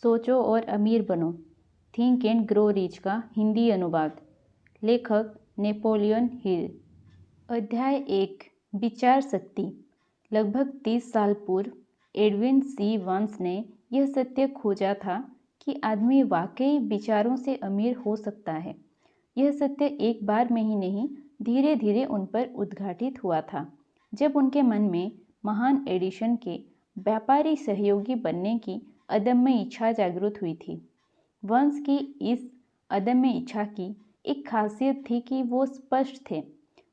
सोचो और अमीर बनो, थिंक एंड ग्रो रिच का हिंदी अनुवाद। लेखक नेपोलियन हिल। अध्याय 1, विचार शक्ति। लगभग 30 साल पूर्व एडविन सी वंस ने यह सत्य खोजा था कि आदमी वाकई विचारों से अमीर हो सकता है। यह सत्य एक बार में ही नहीं, धीरे धीरे उन पर उद्घाटित हुआ था, जब उनके मन में महान एडिशन के व्यापारी सहयोगी बनने की अदम्य इच्छा जागृत हुई थी। वंस की इस अदम्य इच्छा की एक खासियत थी कि वो स्पष्ट थे।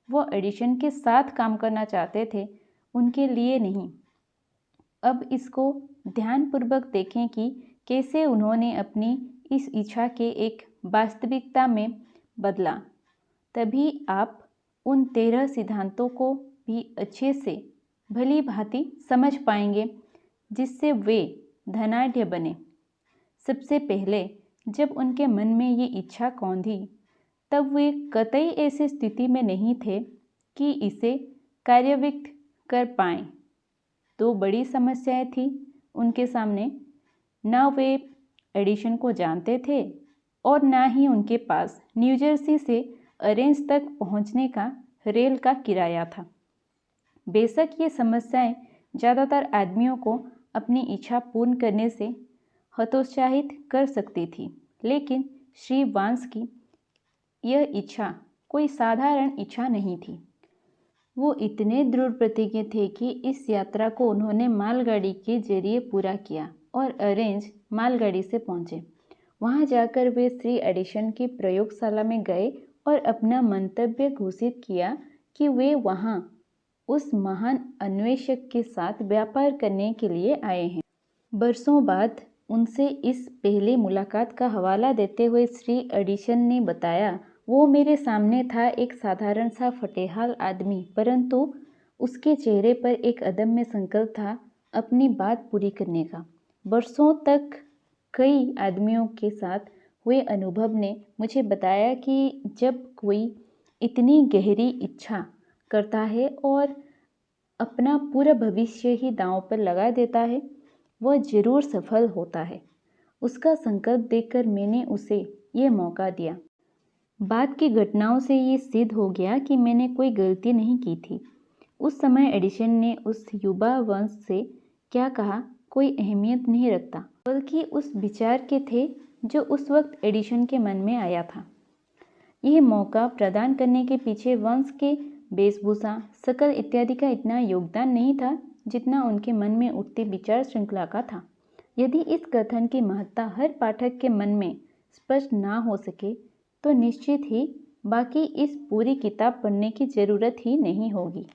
वो एडिशन के साथ काम करना चाहते थे, उनके लिए नहीं। अब इसको ध्यानपूर्वक देखें कि कैसे उन्होंने अपनी इस इच्छा के एक वास्तविकता में बदला। तभी आप उन 13 सिद्धांतों को भी अच्छे से भली भांति समझ पाएंगे जिससे वे धनाढ्य बने। सबसे पहले जब उनके मन में ये इच्छा कौंधी, तब वे कतई ऐसी स्थिति में नहीं थे कि इसे कार्यान्वित कर पाएं। 2 बड़ी समस्याएं थी उनके सामने। न वे एडिशन को जानते थे और न ही उनके पास न्यूजर्सी से ऑरेंज तक पहुंचने का रेल का किराया था। बेशक ये समस्याएं ज़्यादातर आदमियों को अपनी इच्छा पूर्ण करने से हतोत्साहित कर सकती थी, लेकिन श्री वांस की यह इच्छा कोई साधारण इच्छा नहीं थी। वो इतने दृढ़ प्रतिज्ञ थे कि इस यात्रा को उन्होंने मालगाड़ी के जरिए पूरा किया और ऑरेंज मालगाड़ी से पहुंचे। वहां जाकर वे श्री एडिशन की प्रयोगशाला में गए और अपना मंतव्य घोषित किया कि वे वहां उस महान अन्वेषक के साथ व्यापार करने के लिए आए हैं। बरसों बाद उनसे इस पहली मुलाकात का हवाला देते हुए श्री एडिशन ने बताया, वो मेरे सामने था एक साधारण सा फटेहाल आदमी, परंतु उसके चेहरे पर एक अदम्य संकल्प था अपनी बात पूरी करने का। बरसों तक कई आदमियों के साथ हुए अनुभव ने मुझे बताया कि जब कोई इतनी गहरी इच्छा करता है और अपना पूरा भविष्य ही दांव पर लगा देता है, वह जरूर सफल होता है। उसका संकल्प देखकर मैंने उसे ये मौका दिया। बाद की घटनाओं से ये सिद्ध हो गया कि मैंने कोई गलती नहीं की थी। उस समय एडिशन ने उस युवा वंश से क्या कहा कोई अहमियत नहीं रखता, बल्कि उस विचार के थे जो उस वक्त एडिशन के मन में आया था। यह मौका प्रदान करने के पीछे वंश के वेशभूषा, शकल इत्यादि का इतना योगदान नहीं था जितना उनके मन में उठती विचार श्रृंखला का था। यदि इस कथन की महत्ता हर पाठक के मन में स्पष्ट ना हो सके तो निश्चित ही बाकी इस पूरी किताब पढ़ने की जरूरत ही नहीं होगी।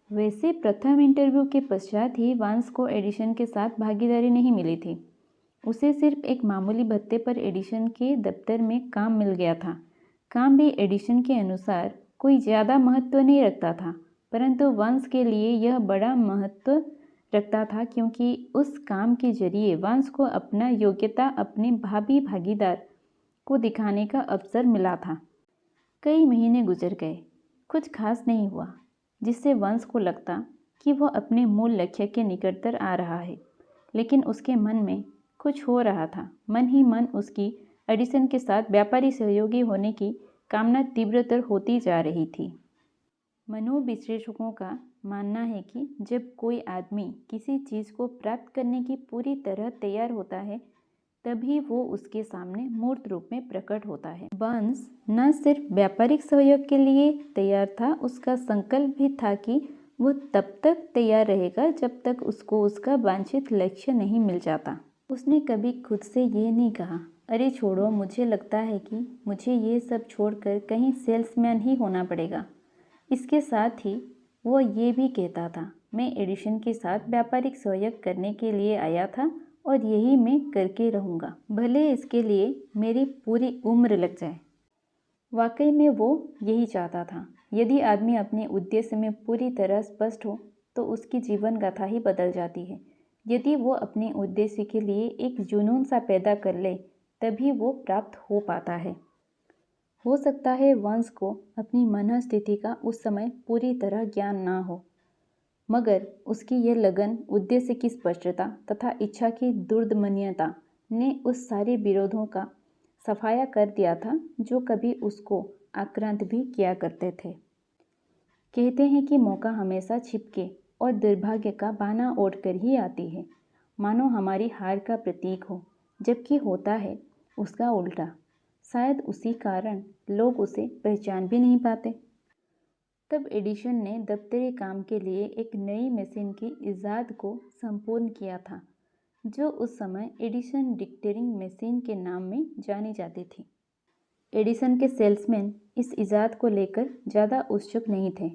वैसे प्रथम इंटरव्यू के पश्चात ही वांस को एडिशन के साथ भागीदारी नहीं मिली थी। उसे सिर्फ एक मामूली भत्ते पर एडिशन के दफ्तर में काम मिल गया था। काम भी एडिशन के अनुसार कोई ज़्यादा महत्व नहीं रखता था, परंतु वंश के लिए यह बड़ा महत्व रखता था क्योंकि उस काम के जरिए वंश को अपना योग्यता अपने भावी भागीदार को दिखाने का अवसर मिला था। कई महीने गुजर गए, कुछ खास नहीं हुआ, जिससे वंश को लगता कि वह अपने मूल लक्ष्य के निकटतर आ रहा है। लेकिन उसके मन में कुछ हो रहा था। मन ही मन उसकी एडिशन के साथ व्यापारी सहयोगी होने की कामना तीव्रतर होती जा रही थी। मनोविश्लेषकों का मानना है कि जब कोई आदमी किसी चीज़ को प्राप्त करने की पूरी तरह तैयार होता है, तभी वो उसके सामने मूर्त रूप में प्रकट होता है। वंश न सिर्फ व्यापारिक सहयोग के लिए तैयार था, उसका संकल्प भी था कि वो तब तक तैयार रहेगा जब तक उसको उसका वांछित लक्ष्य नहीं मिल जाता। उसने कभी खुद से ये नहीं कहा, अरे छोड़ो, मुझे लगता है कि मुझे ये सब छोड़कर कहीं सेल्समैन ही होना पड़ेगा। इसके साथ ही वो ये भी कहता था, मैं एडिशन के साथ व्यापारिक सहयोग करने के लिए आया था और यही मैं करके रहूँगा, भले इसके लिए मेरी पूरी उम्र लग जाए। वाकई में वो यही चाहता था। यदि आदमी अपने उद्देश्य में पूरी तरह स्पष्ट हो तो उसकी जीवन गाथा ही बदल जाती है। यदि वो अपने उद्देश्य के लिए एक जुनून सा पैदा कर ले, तभी वो प्राप्त हो पाता है। हो सकता है वंश को अपनी मनस्थिति का उस समय पूरी तरह ज्ञान ना हो, मगर उसकी यह लगन, उद्देश्य की स्पष्टता तथा इच्छा की दुर्दमनीयता ने उस सारे विरोधों का सफाया कर दिया था जो कभी उसको आक्रांत भी किया करते थे। कहते हैं कि मौका हमेशा छिपके और दुर्भाग्य का बहाना ओढ़कर ही आती है, मानो हमारी हार का प्रतीक हो, जबकि होता है उसका उल्टा। शायद उसी कारण लोग उसे पहचान भी नहीं पाते। तब एडिसन ने दफ्तरी काम के लिए एक नई मशीन की इजाद को संपूर्ण किया था, जो उस समय एडिसन डिक्टेरिंग मशीन के नाम में जानी जाती थी। एडिसन के सेल्समैन इस इजाद को लेकर ज़्यादा उत्सुक नहीं थे।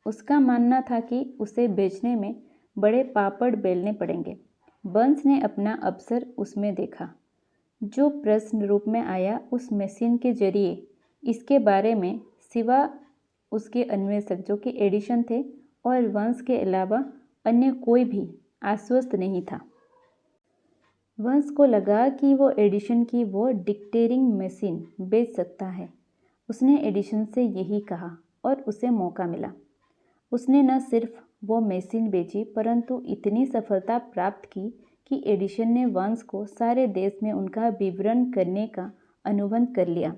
उसका मानना था कि उसे बेचने में बड़े पापड़ बेलने पड़ेंगे। बर्न्स ने अपना अवसर उसमें देखा। जो प्रश्न रूप में आया उस मशीन के जरिए इसके बारे में, सिवा उसके अन्वेषक जो कि एडिसन थे और वंश के अलावा अन्य कोई भी आश्वस्त नहीं था। वंश को लगा कि वो एडिसन की वो डिक्टेरिंग मशीन बेच सकता है। उसने एडिसन से यही कहा और उसे मौका मिला। उसने न सिर्फ वो मशीन बेची परंतु इतनी सफलता प्राप्त की कि एडिसन ने वंश को सारे देश में उनका विवरण करने का अनुबंध कर लिया।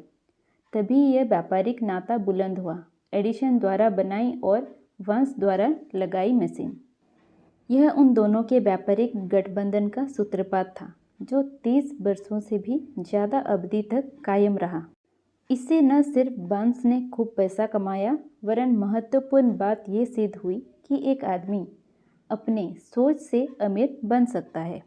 तभी यह व्यापारिक नाता बुलंद हुआ, एडिसन द्वारा बनाई और वंश द्वारा लगाई मशीन। यह उन दोनों के व्यापारिक गठबंधन का सूत्रपात था, जो 30 वर्षों से भी ज़्यादा अवधि तक कायम रहा। इससे न सिर्फ बर्न्स ने खूब पैसा कमाया, वरन महत्वपूर्ण बात यह सिद्ध हुई कि एक आदमी अपने सोच से अमीर बन सकता है।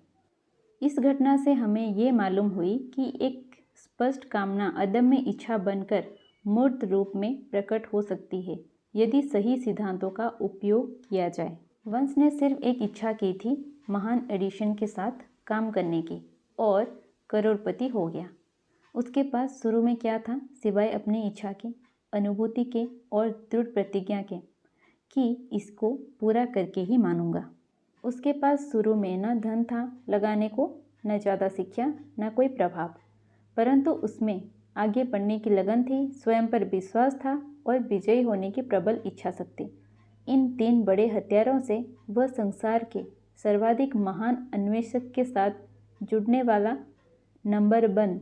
इस घटना से हमें ये मालूम हुई कि एक स्पष्ट कामना अदम्य इच्छा बनकर मूर्त रूप में प्रकट हो सकती है, यदि सही सिद्धांतों का उपयोग किया जाए। वंश ने सिर्फ एक इच्छा की थी, महान एडिसन के साथ काम करने की, और करोड़पति हो गया। उसके पास शुरू में क्या था सिवाय अपनी इच्छा के, अनुभूति के और दृढ़ प्रतिज्ञा के कि इसको पूरा करके ही मानूंगा। उसके पास शुरू में न धन था लगाने को, न ज़्यादा शिक्षा, न कोई प्रभाव, परंतु उसमें आगे बढ़ने की लगन थी, स्वयं पर विश्वास था और विजयी होने की प्रबल इच्छा शक्ति। इन 3 बड़े हथियारों से वह संसार के सर्वाधिक महान अन्वेषक के साथ जुड़ने वाला नंबर 1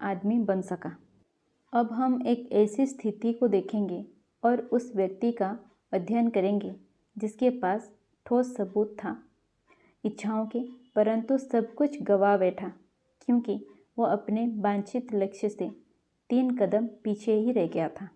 आदमी बन सका। अब हम एक ऐसी स्थिति को देखेंगे और उस व्यक्ति का अध्ययन करेंगे जिसके पास ठोस सबूत था इच्छाओं के, परंतु सब कुछ गवा बैठा क्योंकि वो अपने वांछित लक्ष्य से 3 कदम पीछे ही रह गया था।